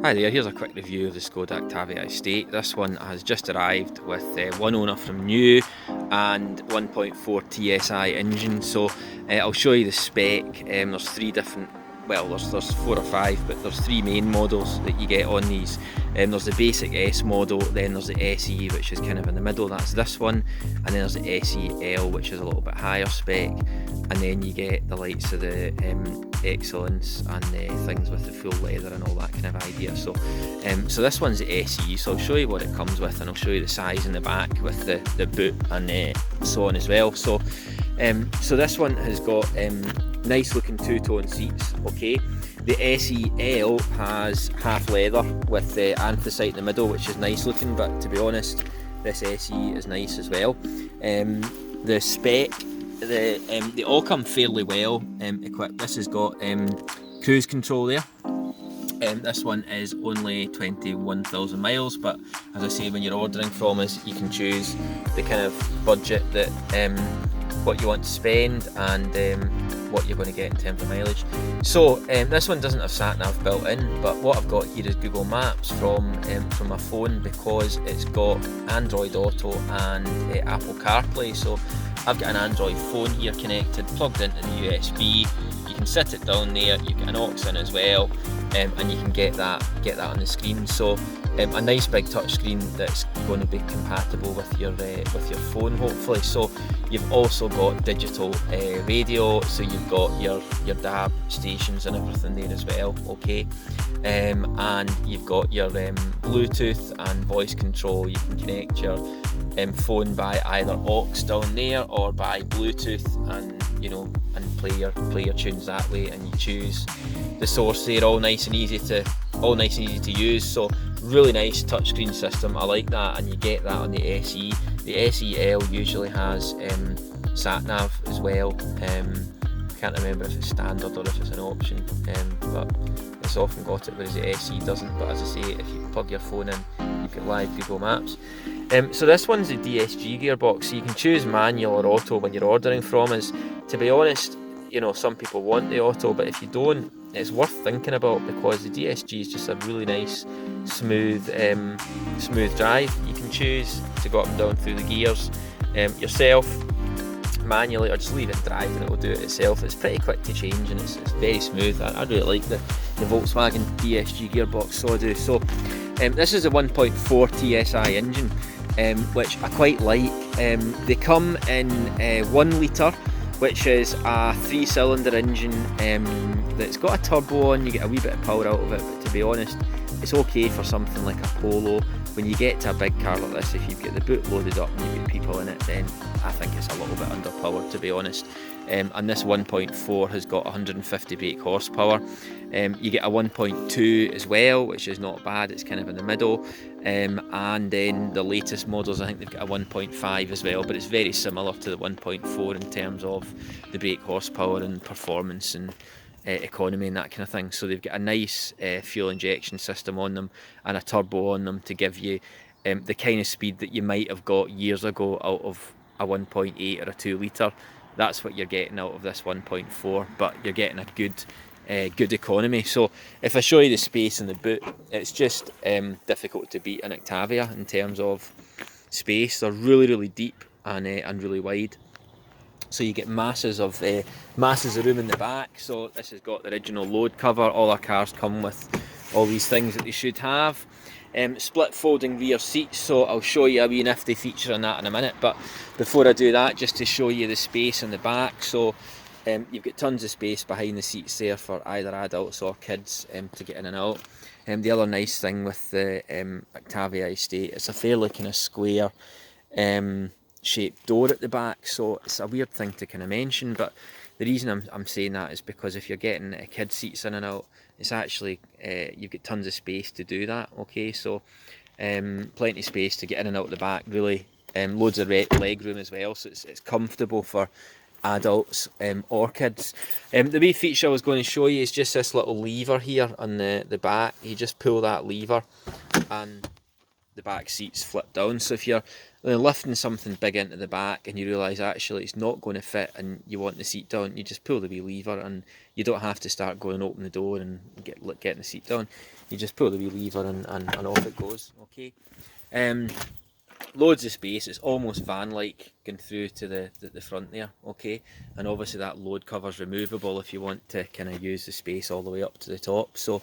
Hi there, here's a quick review of the Skoda Octavia estate. This one has just arrived with one owner from new and 1.4 TSI engine. So I'll show you the spec. There's three different, well there's four or five, but there's three main models that you get on these. There's the basic S model, then there's the SE, which is kind of in the middle, that's this one, and then there's the SEL, which is a little bit higher spec, and then you get the likes of the Excellence and things with the full leather and all that kind of idea. So this one's the SE, so I'll show you what it comes with, and I'll show you the size in the back with the boot and so on as well. So this one has got nice looking two-tone seats. Okay, the SEL has half leather with anthracite in the middle, which is nice looking, but to be honest, this SE is nice as well. The spec, they all come fairly well equipped. This has got cruise control there. This one is only 21,000 miles, but as I say, when you're ordering from us, you can choose the kind of budget that what you want to spend and what you're going to get in terms of mileage. So this one doesn't have sat-nav built in, but what I've got here is Google Maps from my phone, because it's got Android Auto and Apple CarPlay. So I've got an Android phone here connected, plugged into the USB. You can sit it down there, you get an aux in as well, and you can get that on the screen. So a nice big touch screen that's going to be compatible with your phone, hopefully. So you've also got digital radio, so you've got your DAB stations and everything there as well. Okay, and you've got your Bluetooth and voice control. You can connect your phone by either aux down there or by Bluetooth, and play your tunes that way, and you choose the source there, all nice and easy to use. So really nice touchscreen system, I like that, and you get that on the SE. The SEL usually has sat nav as well. I can't remember if it's standard or if it's an option, but it's often got it, whereas the SE doesn't. But as I say, if you plug your phone in, you get live Google Maps. So this one's the DSG gearbox, so you can choose manual or auto when you're ordering from us. To be honest, some people want the auto, but if you don't, it's worth thinking about, because the DSG is just a really nice, smooth drive. You can choose to go up and down through the gears yourself, manually, or just leave it drive and it will do it itself. It's pretty quick to change, and it's very smooth. I really like the Volkswagen DSG gearbox, so I do. So this is a 1.4 TSI engine, which I quite like. They come in 1 litre, which is a 3-cylinder engine that's got a turbo on. You get a wee bit of power out of it, but to be honest, it's okay for something like a Polo. When you get to a big car like this, if you've got the boot loaded up and you've got people in it, then I think it's a little bit underpowered, to be honest. And this 1.4 has got 150 brake horsepower. You get a 1.2 as well, which is not bad, it's kind of in the middle. And then the latest models, I think they've got a 1.5 as well, but it's very similar to the 1.4 in terms of the brake horsepower and performance and economy and that kind of thing. So they've got a nice fuel injection system on them and a turbo on them to give you the kind of speed that you might have got years ago out of a 1.8 or a 2 litre. That's what you're getting out of this 1.4, but you're getting a good economy. So if I show you the space in the boot, it's just difficult to beat an Octavia in terms of space. They're really deep and really wide. So you get masses of room in the back. So this has got the original load cover. All our cars come with all these things that they should have. Split folding rear seats, so I'll show you a wee nifty feature on that in a minute, but before I do that, just to show you the space in the back. So you've got tons of space behind the seats there for either adults or kids to get in and out. The other nice thing with the Octavia estate, it's a fairly kind of square shaped door at the back, so it's a weird thing to kind of mention, but the reason I'm saying that is because if you're getting kid seats in and out, it's actually you've got tons of space to do that. Okay, so plenty of space to get in and out the back, really. Loads of leg room as well, so it's comfortable for adults or kids. The wee feature I was going to show you is just this little lever here on the back. You just pull that lever and the back seats flip down. So if you're lifting something big into the back and you realise actually it's not going to fit and you want the seat down, you just pull the wee lever, and you don't have to start going open the door and getting the seat down. You just pull the wee lever and off it goes. Okay. Loads of space. It's almost van-like going through to the front there. Okay, and obviously that load cover's removable if you want to kind of use the space all the way up to the top. So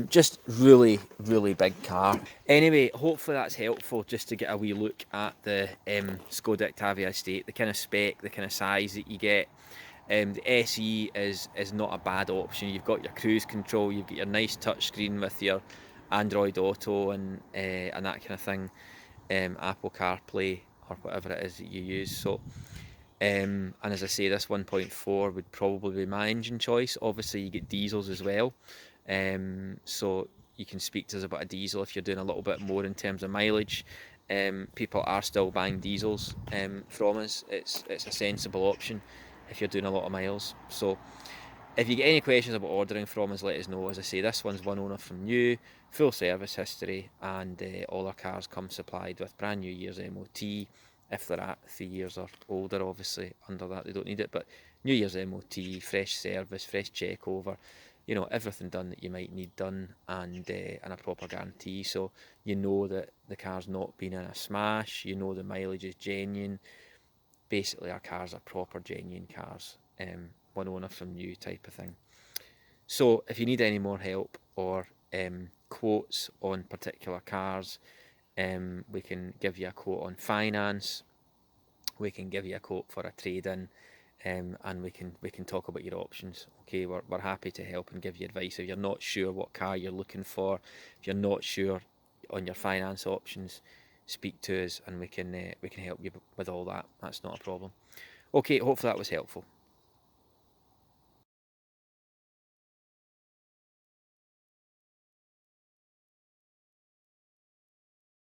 just really big car. Anyway, hopefully that's helpful just to get a wee look at the Skoda Octavia estate, the kind of spec, the kind of size that you get. The SE is not a bad option. You've got your cruise control, you've got your nice touchscreen with your Android Auto and that kind of thing, Apple CarPlay or whatever it is that you use. So and as I say, this 1.4 would probably be my engine choice. Obviously you get diesels as well, so you can speak to us about a diesel if you're doing a little bit more in terms of mileage. People are still buying diesels from us. It's a sensible option if you're doing a lot of miles. So if you get any questions about ordering from us, let us know. As I say, this one's one owner from new, full service history, and all our cars come supplied with brand new year's MOT. If they're at 3 years or older, obviously, under that they don't need it, but new year's MOT, fresh service, fresh check over, you know, everything done that you might need done, and a proper guarantee, so you know that the car's not been in a smash, you know the mileage is genuine. Basically, our cars are proper genuine cars, one owner from new type of thing. So if you need any more help or quotes on particular cars, we can give you a quote on finance, we can give you a quote for a trade-in, and we can talk about your options. Okay, we're happy to help and give you advice if you're not sure what car you're looking for, if you're not sure on your finance options. Speak to us and we can help you with all that. That's not a problem. Okay, hopefully that was helpful.